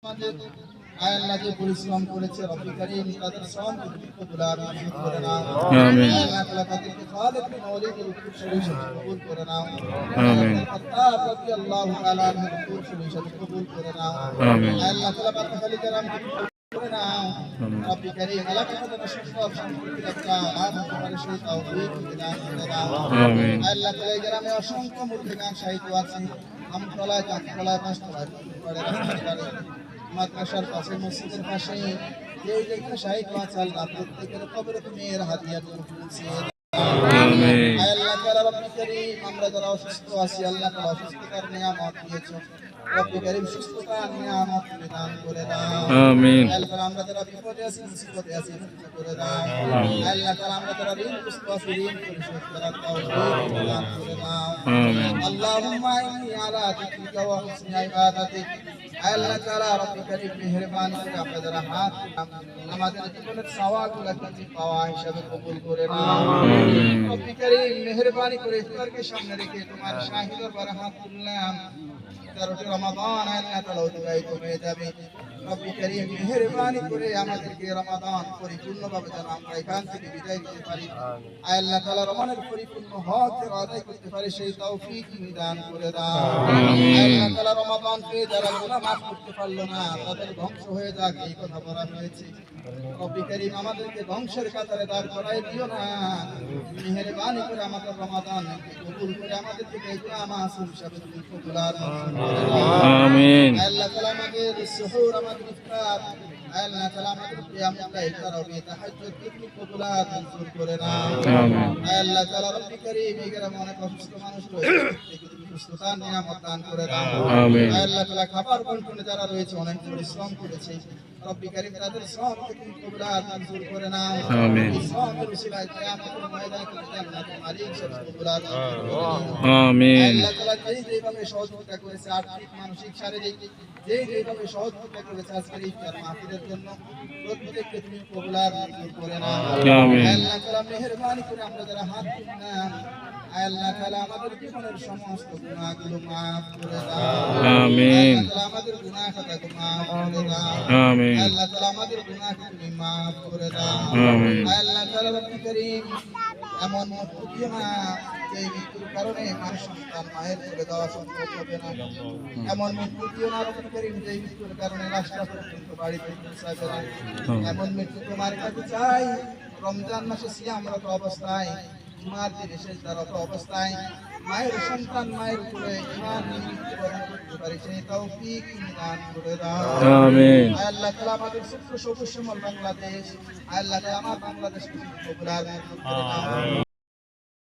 আল্লাহ যে পরিশ্রম করেছে রব্বুল কারীম তাদের শ্রম কবুল আর মঞ্জুর করে নাও। আমিন। আল্লাহ তাআলা তাদেরকে খালিদ বিন ওয়ালিদের উপর শরীয়ত কবুল করে নাও। আমিন। খাত্তাব রাদিয়াল্লাহু তাআলা আনহুর উপর শরীয়ত কবুল করে নাও। আমিন। আল্লাহ তাআলা বাবা খালিদ রাম করে নাও। রব্বুল কারীম আল্লাহ তাআলা সকল সম্পর্কে রক্ষা আর তোমার সেই তৌফিক দান করে দাও। আমিন। আল্লাহ তাআলা এই গ্রামে অসংখ্য মুরগিগান সাহিত্য আছে। আমতলায় চাকতলায় পাঁচতলায় মাদ্রাসার পাশে মসজিদের পাশে যে যেখানে সাহিত্য আছে আল্লাহ প্রত্যেকের কবরে তুমি এর হাদিয়া তুমি পৌঁছিয়ে দাও। আমিন। আল্লাহ তাআলা রব্বুল কারীম আমরা যারা অসুস্থ আছি আল্লাহ তাআলা অসুস্থতার নিয়ামত দিয়েছো রব্বুল কারীম সুস্থতার নিয়ামত তুমি দান করে দাও। আমিন। আল্লাহ তাআলা আমরা যারা বিপদে আছি মুসিবতে আছি মুক্ত করে দাও। আল্লাহ তাআলা আমরা যারা ঋণগ্রস্ত আছি ঋণ পরিশোধ করার তৌফিক দান করে দাও। আমিন। আল্লাহুম্মা ইন্নী আলা যিকরিকা ওয়া হুসনি ইবাদাতিক। আল্লাহ তাআলা রব্বুল কারীম মেহেরবানি করে আমরা যারা হাত আমাদের জীবনের সওয়াবগুলো তুমি পাওয়া হিসাবে কবুল করে নাও। রব্বুল কারীম মেহেরবানি করে ইফতারকে সামনে রেখে তোমার শাহী দরবারে হাত তুললাম। 13টি রমাদান আল্লাহ তাআলা অতিবাহিত হয়ে যাবে। রব্বুল কারীম মেহেরবানি করে আমাদেরকে রমাদান পরিপূর্ণভাবে যেন আমরা এখান থেকে বিদায় নিতে পারি। আল্লাহ তাআলা রমাদানের পরিপূর্ণ হক আদায় করতে পারি সেই তৌফিক তুমি দান করে দাও। আল্লাহ তাআলা রমাদানকে যারা গুনাহ মাফ করতে পারলো না তাদের ধ্বংস হয়ে যাক এই কথা বলা হয়েছে। রব্বুল কারীম আমাদেরকে ধ্বংসের কাতারে দাঁড় করায় দিও না। মেহেরবানি করে আমাদের রমাদানকে কবুল করে আমাদের থেকে গুনাহ মাসুম হিসাবে তুমি কবুল আর মঞ্জুর করে দাও। আমিন। আল্লাহ তাআলা আমাদের সুহুর আমাদের ইফতার আল্লাহ তাআলা আমাদের কিয়ামুল লাইল তারাবি তাহাজ্জুদ তুমি কবুল আর মঞ্জুর করে নাও। আমিন। আল্লাহ তাআলা রব্বুল কারীম এই গ্রামে অনেক অসুস্থ মানুষ রয়েছে তুমি সুস্থতার নিয়ামত দান করে দাও। আমিন। আল্লাহ তাআলা খাবার বন্টনে যারা রয়েছে অনেক পরিশ্রম করেছে রব্বুল কারীম তাদের শ্রমকে তুমি কবুল আর মঞ্জুর করে নাও। আমিন। এই শ্রমের উসিলায় কিয়ামতের ময়দানে তুমি জান্নাতের মালিক হিসেবে কবুল আর মঞ্জুর করে নাও। আমিন। আল্লাহ তাআলা যেভাবে সহযোগিতা করেছে আর্থিক মানসিক শারীরিক যেভাবে সহযোগিতা করেছে আজকের ইফতার মাহফিলের জন্য প্রত্যেককে তুমি কবুল আর মঞ্জুর করে নাও। আমিন। আল্লাহ তাআলা মেহেরবানি করে আমরা যারা হাত তুললাম আল্লাহ তাআলা আমাদের জীবনের সমস্ত গুনাহগুলো মাফ করে দাও। আমিন। আল্লাহ তাআলা আমাদের গুনাহ খাতাকে মাফ করে দাও। আমিন। আল্লাহ তাআলা আমাদের গুনাহকে তুমি মাফ করে দাও। আমিন। আল্লাহ তাআলা রব্বুল কারীম এমন মৃত্যু দিও না যে মৃত্যুর কারণে মার সন্তান মায়ের করে দেওয়া সম্ভব হবে না। এমন মৃত্যু দিও না রব্বুল কারীম যে মৃত্যুর কারণে লাশটা পর্যন্ত বাড়িতে পৌঁছাবে না। এমন মৃত্যু তোমার কাছে চাই রমজান মাসে সিয়ামরত অবস্থায় জুমার দিনে সেজদারত অবস্থায় মায়ের সন্তান মায়ের উপরে ঈমান নিয়ে মৃত্যুবরণ করতে পারে সেই তৌফিক তুমি দান করে দাও। আমিন। আল্লাহ তাআলা আমাদের ছোট্ট সবুজ শ্যামল বাংলাদেশ আল্লাহ তাআলা আমার বাংলাদেশকে কবুল আর মঞ্জুর করে নাও।